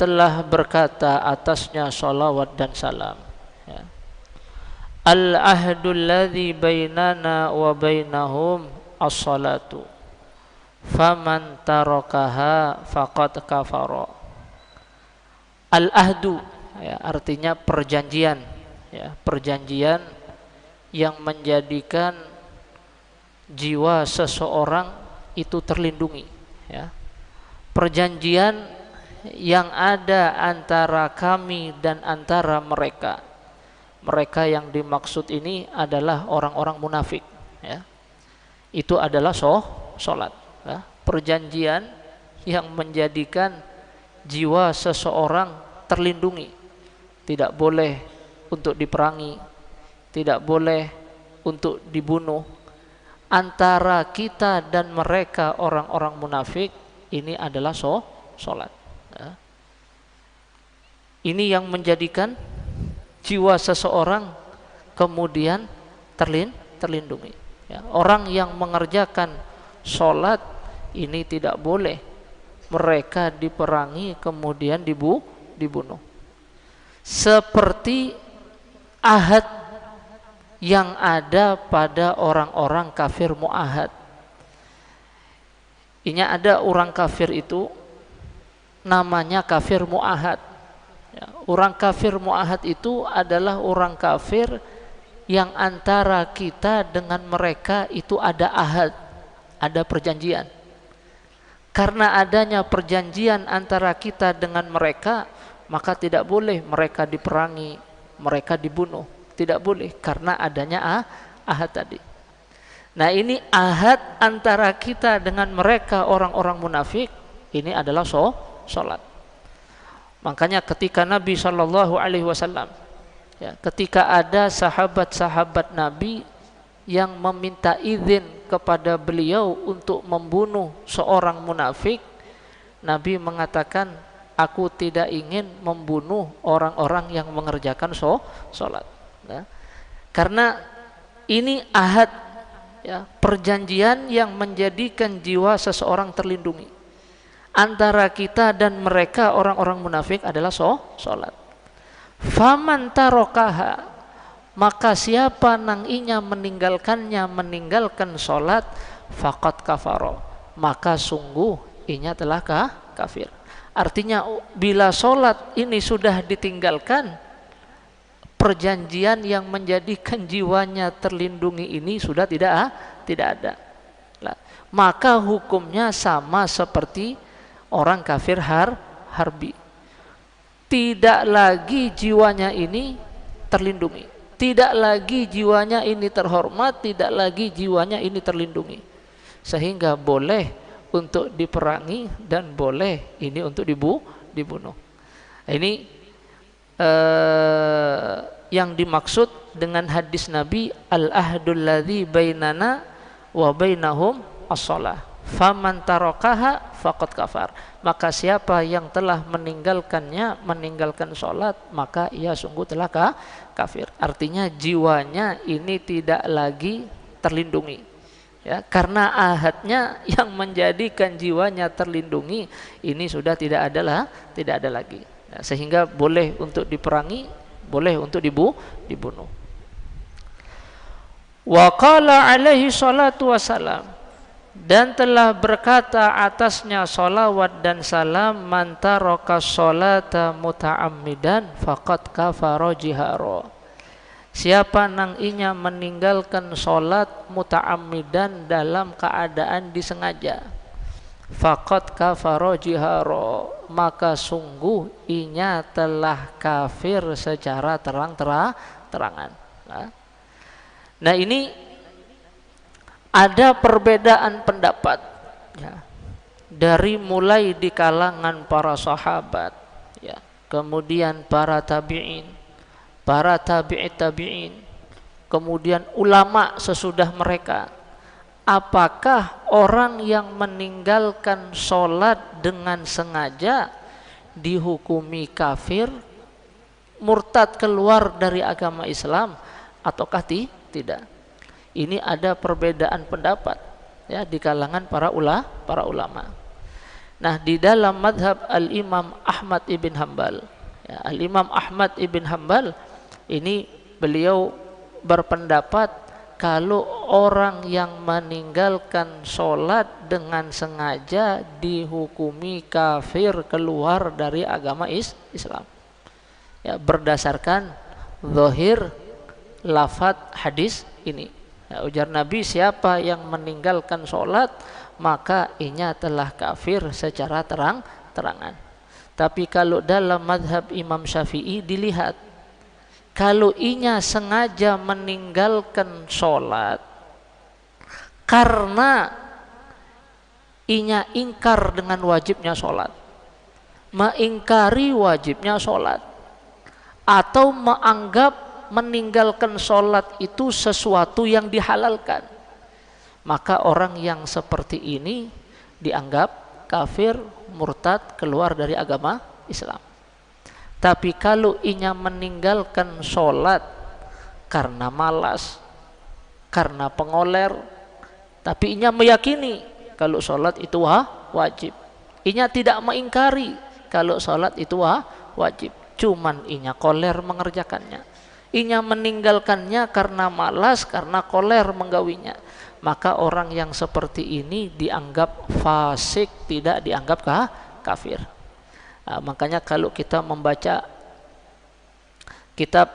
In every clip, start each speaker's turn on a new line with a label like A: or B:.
A: telah berkata atasnya salawat dan salam, ya. Al-ahdul ladzi bainana wa bainahum as-salatu faman tarakaha faqad kafara. Al-ahdu, ya, artinya perjanjian, ya, perjanjian yang menjadikan jiwa seseorang itu terlindungi, ya. Perjanjian yang ada antara kami dan antara mereka. Mereka yang dimaksud ini adalah orang-orang munafik, ya. Itu adalah sholat, ya. Perjanjian yang menjadikan jiwa seseorang terlindungi, tidak boleh untuk diperangi, tidak boleh untuk dibunuh. Antara kita dan mereka orang-orang munafik ini adalah sholat, ya. Ini yang menjadikan jiwa seseorang kemudian terlindungi, ya. Orang yang mengerjakan sholat ini tidak boleh mereka diperangi kemudian dibunuh. Seperti ahad yang ada pada orang-orang kafir mu'ahad. Ini ada orang kafir itu namanya kafir mu'ahad, ya. Orang kafir mu'ahad itu adalah orang kafir yang antara kita dengan mereka itu ada ahad, ada perjanjian. Karena adanya perjanjian antara kita dengan mereka, maka tidak boleh mereka diperangi, mereka dibunuh. Tidak boleh karena adanya ahad tadi. Nah, ini ahad antara kita dengan mereka orang-orang munafik ini adalah sholat. Makanya ketika Nabi Shallallahu Alaihi Wasallam, ya, ketika ada sahabat-sahabat Nabi yang meminta izin kepada beliau untuk membunuh seorang munafik, Nabi mengatakan, aku tidak ingin membunuh orang-orang yang mengerjakan sholat. Ya. Karena ini ahad, ya, perjanjian yang menjadikan jiwa seseorang terlindungi. Antara kita dan mereka orang-orang munafik adalah sholat. Faman tarokaha, maka siapa nang inya meninggalkan sholat, faqad kafaro, maka sungguh inya telah kafir. Artinya bila sholat ini sudah ditinggalkan, perjanjian yang menjadikan jiwanya terlindungi ini sudah tidak ada. Maka hukumnya sama seperti orang kafir harbi. Tidak lagi jiwanya ini terlindungi, tidak lagi jiwanya ini terhormat, tidak lagi jiwanya ini terlindungi, sehingga boleh untuk diperangi dan boleh ini untuk dibunuh. Ini yang dimaksud dengan hadis Nabi, al-ahdul ladzi bainana wa bainahum as-shalah faman tarakaha faqad kafar. Maka siapa yang telah meninggalkan sholat, maka ia sungguh telah kafir. Artinya jiwanya ini tidak lagi terlindungi, ya, karena ahadnya yang menjadikan jiwanya terlindungi ini sudah tidak ada lagi. Ya, sehingga boleh untuk diperangi, boleh untuk dibunuh. Wa qala alaihi salatu wassalam, dan telah berkata atasnya salawat dan salam, man taraka sholata muta'ammidan faqad kafara jihara. Siapa nang inya meninggalkan sholat muta'ammidan dalam keadaan disengaja, faqad kafara jihara, maka sungguh inya telah kafir secara terang-terangan. Nah, ini ada perbedaan pendapat, ya, dari mulai di kalangan para sahabat, ya, kemudian para tabi'in, para tabi'in, kemudian ulama sesudah mereka. Apakah orang yang meninggalkan sholat dengan sengaja dihukumi kafir, murtad, keluar dari agama Islam, ataukah tidak? Ini ada perbedaan pendapat, ya, di kalangan para ulama. Nah, di dalam madhab Al-Imam Ahmad ibn Hanbal, ya, Al-Imam Ahmad ibn Hanbal ini beliau berpendapat kalau orang yang meninggalkan sholat dengan sengaja dihukumi kafir, keluar dari agama Islam, ya, berdasarkan zahir lafaz hadis ini. Ya, ujar Nabi, siapa yang meninggalkan sholat maka inya telah kafir secara terang-terangan. Tapi kalau dalam madhab Imam Syafi'i dilihat, kalau inya sengaja meninggalkan sholat karena inya ingkar dengan wajibnya sholat, mengingkari wajibnya sholat, atau menganggap meninggalkan sholat itu sesuatu yang dihalalkan, maka orang yang seperti ini dianggap kafir, murtad, keluar dari agama Islam. Tapi kalau inya meninggalkan sholat karena malas, karena pengoler, tapi inya meyakini kalau sholat itu wajib, inya tidak mengingkari kalau sholat itu wajib, cuman inya koler mengerjakannya, inya meninggalkannya karena malas, karena koler menggawinya, maka orang yang seperti ini dianggap fasik, tidak dianggap kafir. Nah, makanya kalau kita membaca kitab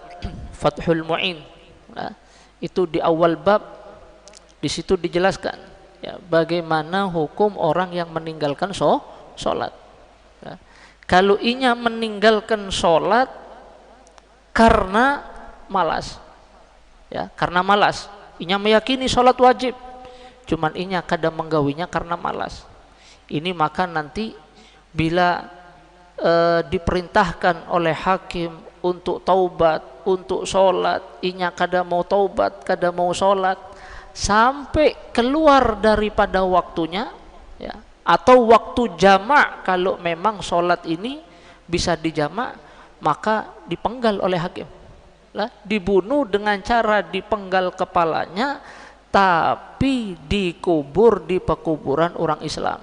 A: Fathul Mu'in, nah, itu di awal bab di situ dijelaskan, ya, bagaimana hukum orang yang meninggalkan sholat. Ya. Kalau inya meninggalkan sholat karena malas, ya, karena malas, inya meyakini sholat wajib, cuman inya kadang menggawinya karena malas, ini maka nanti bila diperintahkan oleh hakim untuk taubat, untuk sholat, inya kadang mau taubat, kadang mau sholat, sampai keluar daripada waktunya, ya, atau waktu jamak, kalau memang sholat ini bisa dijamak, maka dipenggal oleh hakim, lah, dibunuh dengan cara dipenggal kepalanya, tapi dikubur di pekuburan orang Islam,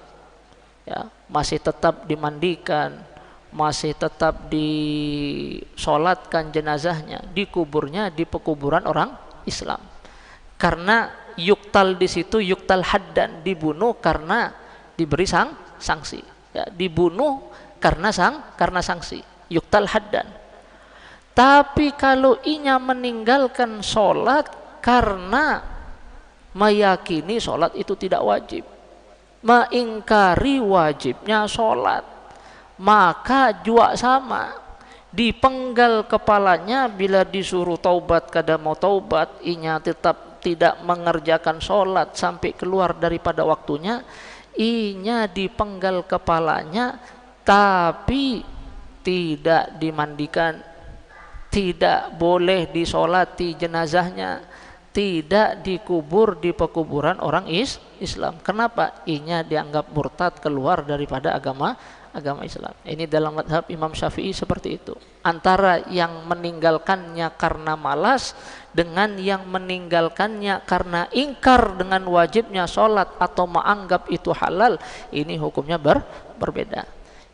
A: ya, masih tetap dimandikan, masih tetap disolatkan jenazahnya, dikuburnya di pekuburan orang Islam. Karena yuktal di situ yuktal haddan, dibunuh karena diberi sanksi, ya, dibunuh karena sanksi, yuktal haddan. Tapi kalau inya meninggalkan sholat karena meyakini sholat itu tidak wajib, mengingkari wajibnya sholat, maka juga sama, dipenggal kepalanya. Bila disuruh taubat kada mau taubat, inya tetap tidak mengerjakan sholat sampai keluar daripada waktunya, inya dipenggal kepalanya, tapi tidak dimandikan, tidak boleh disolati jenazahnya, tidak dikubur di pekuburan orang Islam. Kenapa? Inya dianggap murtad, keluar daripada agama Islam. Ini dalam madhab Imam Syafi'i seperti itu. Antara yang meninggalkannya karena malas dengan yang meninggalkannya karena ingkar dengan wajibnya sholat atau menganggap itu halal, ini hukumnya berbeda.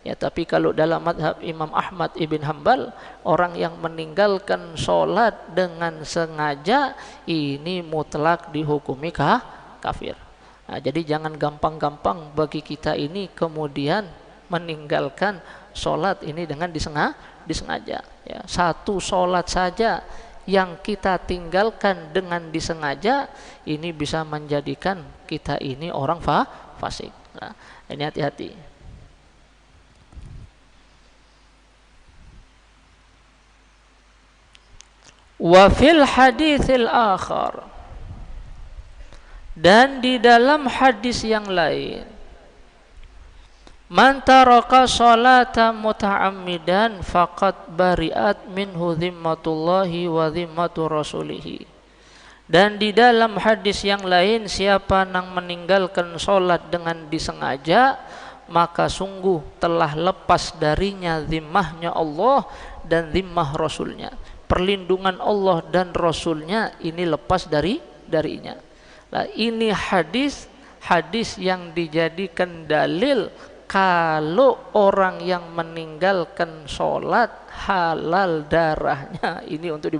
A: Ya, tapi kalau dalam madhab Imam Ahmad ibn Hanbal, orang yang meninggalkan sholat dengan sengaja ini mutlak dihukumi kafir. Nah, jadi jangan gampang-gampang bagi kita ini kemudian meninggalkan sholat ini dengan disengaja. Ya, satu sholat saja yang kita tinggalkan dengan disengaja, ini bisa menjadikan kita ini orang fasik. Nah, ini hati-hati. Wa fil haditsil akhar, dan di dalam hadis yang lain, man taraka sholata muta'ammidan faqad bari'at minhu zimmatullahi wa zimmatu rasulih. Dan di dalam hadis yang lain, siapa yang meninggalkan sholat dengan disengaja, maka sungguh telah lepas darinya zimmahnya Allah dan zimmah Rasulnya. Perlindungan Allah dan Rasulnya ini lepas darinya. Nah, ini hadis yang dijadikan dalil kalau orang yang meninggalkan sholat halal darahnya ini untuk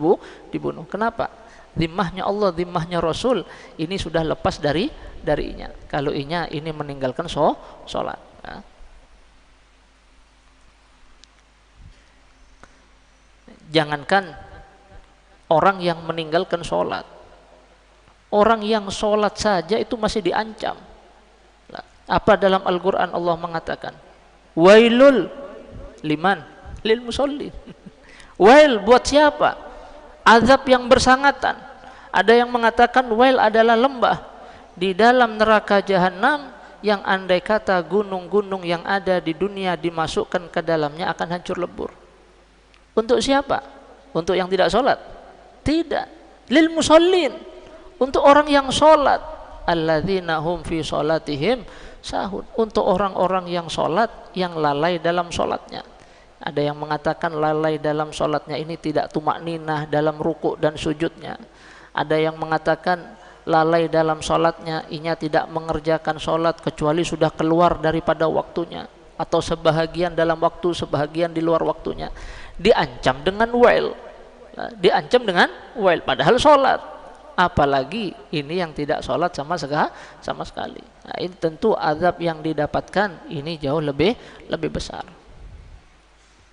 A: dibunuh. Kenapa? Zimmahnya Allah, zimmahnya Rasul ini sudah lepas darinya. Kalau ini meninggalkan sholat. Ya. Jangankan orang yang meninggalkan sholat, orang yang sholat saja itu masih diancam. Apa dalam Al-Quran Allah mengatakan? Wailul liman lil musallin. Wail buat siapa? Azab yang bersangatan. Ada yang mengatakan wail adalah lembah di dalam neraka jahanam yang andai kata gunung-gunung yang ada di dunia dimasukkan ke dalamnya akan hancur lebur. Untuk siapa? Untuk yang tidak sholat? Tidak. Lil musallin. Untuk orang yang sholat. Alladzina hum fi sholatihim sahun. Untuk orang-orang yang sholat, yang lalai dalam sholatnya. Ada yang mengatakan lalai dalam sholatnya ini tidak tumakninah dalam rukuk dan sujudnya. Ada yang mengatakan lalai dalam sholatnya, inya tidak mengerjakan sholat kecuali sudah keluar daripada waktunya, atau sebahagian dalam waktu, sebahagian di luar waktunya. Diancam dengan wail, diancam dengan wail, padahal sholat. Apalagi ini yang tidak sholat sama sekali. Nah, ini tentu azab yang didapatkan ini jauh lebih besar.